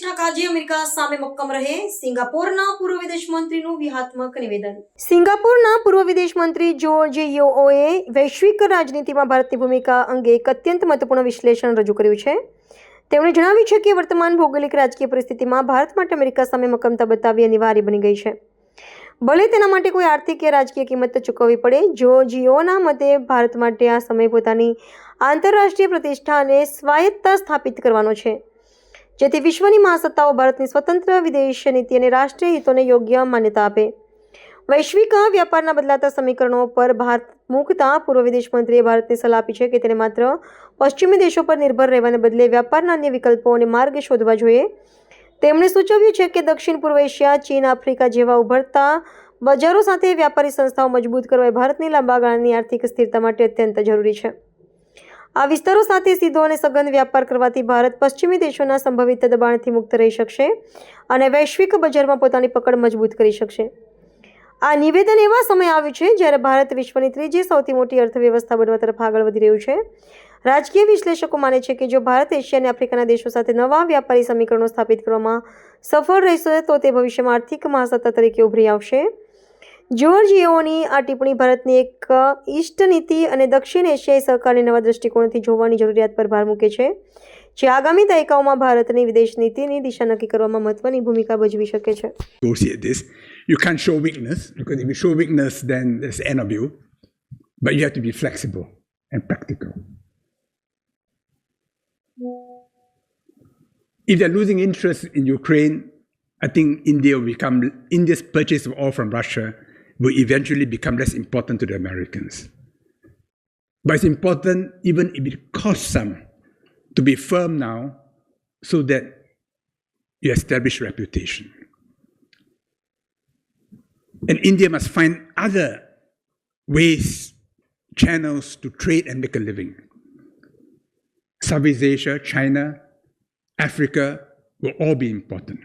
પ્રતિષ્ઠા કાજે અમેરિકા સામે મક્કમ રહે, સિંગાપોરના પૂર્વ વિદેશ મંત્રીનું વ્યૂહાત્મક નિવેદન. સિંગાપોરના પૂર્વ વિદેશ મંત્રી જોર્જ યેઓએ વૈશ્વિક રાજનીતિમાં ભારતની ભૂમિકા અંગે એક અત્યંત મહત્વપૂર્ણ વિશ્લેષણ રજૂ કર્યું છે. તેમણે જણાવ્યું છે કે વર્તમાન ભૌગોલિક રાજકીય પરિસ્થિતિમાં ભારત માટે અમેરિકા સામે મક્કમતા બતાવવી અનિવાર્ય બની ગઈ છે, ભલે તેના માટે કોઈ આર્થિક કે રાજકીય કિંમત ચૂકવવી પડે. જોર્જિયોના મતે ભારત માટે આ સમય પોતાની આંતરરાષ્ટ્રીય પ્રતિષ્ઠા અને સ્વાયત્તતા સ્થાપિત કરવાનો છે, જેથી વિશ્વની મહાસત્તાઓ ભારતની સ્વતંત્ર વિદેશ નીતિ અને રાષ્ટ્રીય હિતોને યોગ્ય માન્યતા આપે. વૈશ્વિક વ્યાપારના બદલાતા સમીકરણો પર ભાર મૂકતા પૂર્વ વિદેશ મંત્રીએ ભારતને સલાહ આપી છે કે તેને માત્ર પશ્ચિમી દેશો પર નિર્ભર રહેવાને બદલે વ્યાપારના અન્ય વિકલ્પો અને માર્ગ શોધવા જોઈએ. તેમણે સૂચવ્યું છે કે દક્ષિણ પૂર્વ એશિયા, ચીન, આફ્રિકા જેવા ઉભરતા બજારો સાથે વ્યાપારી સંસ્થાઓ મજબૂત કરવા એ ભારતની લાંબા ગાળાની આર્થિક સ્થિરતા માટે અત્યંત જરૂરી છે. આ વિસ્તારો સાથે સીધો અને સઘન વ્યાપાર કરવાથી ભારત પશ્ચિમી દેશોના સંભવિત દબાણથી મુક્ત રહી શકશે અને વૈશ્વિક બજારમાં પોતાની પકડ મજબૂત કરી શકશે. આ નિવેદન એવા સમયે આવ્યું છે જ્યારે ભારત વિશ્વની ત્રીજી સૌથી મોટી અર્થવ્યવસ્થા બનવા તરફ આગળ વધી રહ્યું છે. રાજકીય વિશ્લેષકો માને છે કે જો ભારત એશિયા અને આફ્રિકાના દેશો સાથે નવા વ્યાપારી સમીકરણો સ્થાપિત કરવામાં સફળ રહેશે તો તે ભવિષ્યમાં આર્થિક મહાસત્તા તરીકે ઉભરી આવશે. જોર્જ યેઓની આ ટિપ્પણી ભારતની એક ઈસ્ટ નીતિ અને દક્ષિણ એશિયાઈ સહકારની નવા દૃષ્ટિકોણથી જોવાની જરૂરિયાત પર ભાર મૂકે છે, જે આગામી દાયકાઓમાં ભારતની વિદેશ નીતિની દિશા નક્કી કરવામાં મહત્વની ભૂમિકા ભજવી શકે છે. You can't show weakness, because if you show weakness, then that's the end of you. But you have to be flexible and practical. If they're losing interest in Ukraine, I think India's purchase of oil from Russia will eventually become less important to the Americans. But it's important, even if it costs some, to be firm now so that you establish reputation. And India must find other ways, channels to trade and make a living. Southeast Asia, China, Africa will all be important.